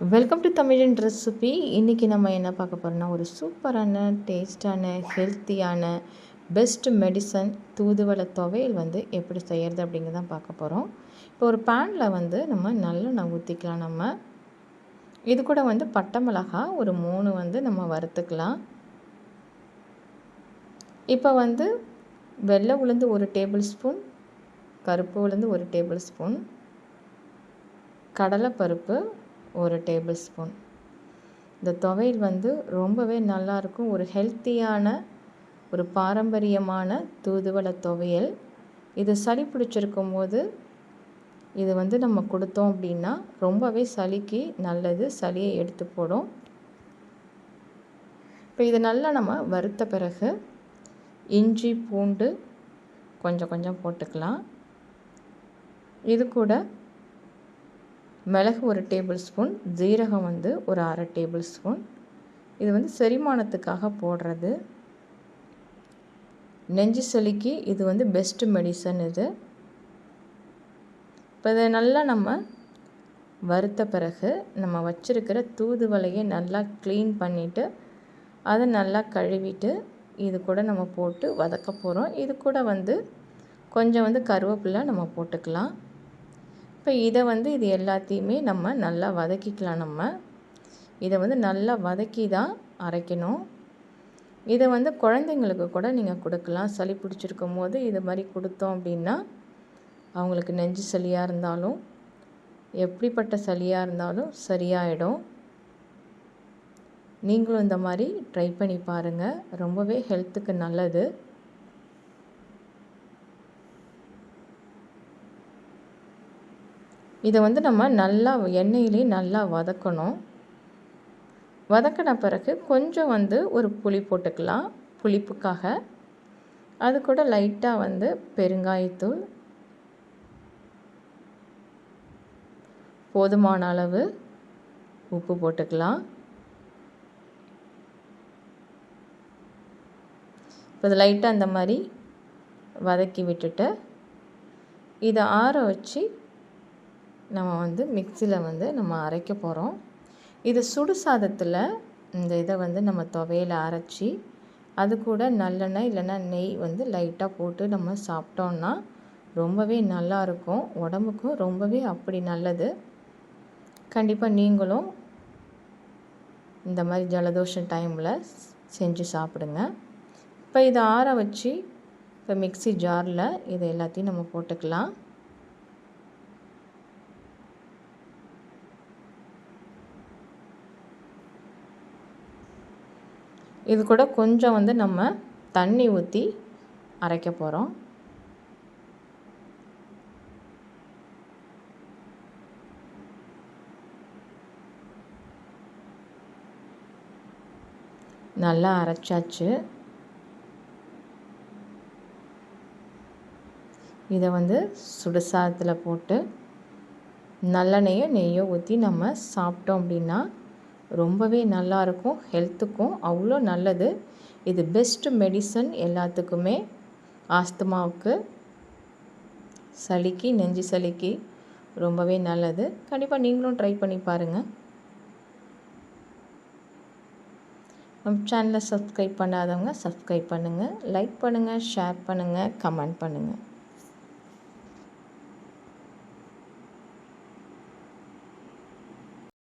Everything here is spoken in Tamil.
வெல்கம் டு தமிழன் ரெசிபி. இன்றைக்கி நம்ம என்ன பார்க்க போகிறோம்னா, ஒரு சூப்பரான டேஸ்டான ஹெல்த்தியான பெஸ்ட் மெடிசன் தூதுவளை துவையல் எப்படி செய்கிறது அப்படிங்கிறதான் பார்க்க போகிறோம். இப்போ ஒரு பேனில் நம்ம நல்லெண்ணெய் ஊற்றிக்கலாம். நம்ம இது கூட பட்டை மிளகாய் ஒரு 3 நம்ம வறுத்துக்கலாம். இப்போ வெள்ளை உளுந்து 1 டேபிள் ஸ்பூன், கருப்பு உளுந்து 1 டேபிள் ஸ்பூன், கடலைப்பருப்பு 1 டேபிள் ஸ்பூன். இந்த துவையல் ரொம்பவே நல்லாயிருக்கும். ஒரு ஹெல்த்தியான ஒரு பாரம்பரியமான தூதுவளை துவையல். இது சளி பிடிச்சிருக்கும் போது இது நம்ம கொடுத்தோம் அப்படின்னா ரொம்பவே சளிக்கு நல்லது, சளியை எடுத்து போடும். இப்போ இது நல்லா நம்ம வறுத்த பிறகு இஞ்சி பூண்டு கொஞ்சம் கொஞ்சம் போட்டுக்கலாம். இது கூட மிளகு 1 டேபிள் ஸ்பூன், ஜீரகம் ஒரு அரை டேபிள் ஸ்பூன். இது செரிமானத்துக்காக போடுறது. நெஞ்சு சளிக்கு இது பெஸ்ட்டு மெடிசன் இது. இப்போ இதை நல்லா நம்ம வறுத்த பிறகு நம்ம வச்சுருக்கிற தூதுவளையை நல்லா க்ளீன் பண்ணிவிட்டு அதை நல்லா கழுவிட்டு இது கூட நம்ம போட்டு வதக்க போகிறோம். இது கூட கொஞ்சம் கருவேப்பிலை நம்ம போட்டுக்கலாம். இப்போ இதை இது எல்லாத்தையுமே நம்ம நல்லா வதக்கிக்கலாம். நம்ம இதை நல்லா வதக்கி தான் அரைக்கணும். இதை குழந்தைங்களுக்கு கூட நீங்கள் கொடுக்கலாம். சளி பிடிச்சிருக்கும் போது இது மாதிரி கொடுத்தோம் அப்படின்னா அவங்களுக்கு நெஞ்சு சளியாக இருந்தாலும் எப்படிப்பட்ட சளியாக இருந்தாலும் சரியாயிடும். நீங்களும் இந்த மாதிரி ட்ரை பண்ணி பாருங்கள். ரொம்பவே ஹெல்த்துக்கு நல்லது. இதை நம்ம நல்லா எண்ணெயிலே நல்லா வதக்கணும். வதக்கின பிறகு கொஞ்சம் ஒரு புளி போட்டுக்கலாம் புளிப்புக்காக. அது கூட லைட்டாக பெருங்காயத்தூள், போதுமான அளவு உப்பு போட்டுக்கலாம். இப்போ இது லைட்டாக இந்த மாதிரி வதக்கி விட்டுட்டு இதை ஆற வச்சு நம்ம மிக்சியில் நம்ம அரைக்க போகிறோம். இது சுடு சாதத்தில் இந்த இதை நம்ம துவையில் அரைச்சி அது கூட நல்லெண்ணெய் இல்லைன்னா நெய் லைட்டாக போட்டு நம்ம சாப்பிட்டோன்னா ரொம்பவே நல்லாயிருக்கும். உடம்புக்கும் ரொம்பவே அப்படி நல்லது. கண்டிப்பாக நீங்களும் இந்த மாதிரி ஜலதோஷம் டைமில் செஞ்சு சாப்பிடுங்க. இப்போ இதை ஆற வச்சு இப்போ மிக்ஸி ஜாரில் இதை எல்லாத்தையும் நம்ம போட்டுக்கலாம். இது கூட கொஞ்சம் நம்ம தண்ணி ஊற்றி அரைக்க போகிறோம். நல்லா அரைச்சாச்சு. இதை சுடுசாதத்தில் போட்டு நல்லெண்ணெயோ நெய்யோ ஊற்றி நம்ம சாப்பிட்டோம் அப்படின்னா ரொம்பவே நல்லாயிருக்கும். ஹெல்த்துக்கும் அவ்வளோ நல்லது. இது பெஸ்ட்டு மெடிசன் எல்லாத்துக்குமே. ஆஸ்துமாவுக்கு, சளிக்கு, நெஞ்சு சளிக்கு ரொம்பவே நல்லது. கண்டிப்பாக நீங்களும் ட்ரை பண்ணி பாருங்கள். நம்ம சேனலை சப்ஸ்கிரைப் பண்ணாதவங்க சப்ஸ்கிரைப் பண்ணுங்கள், லைக் பண்ணுங்கள், ஷேர் பண்ணுங்கள், கமெண்ட் பண்ணுங்கள்.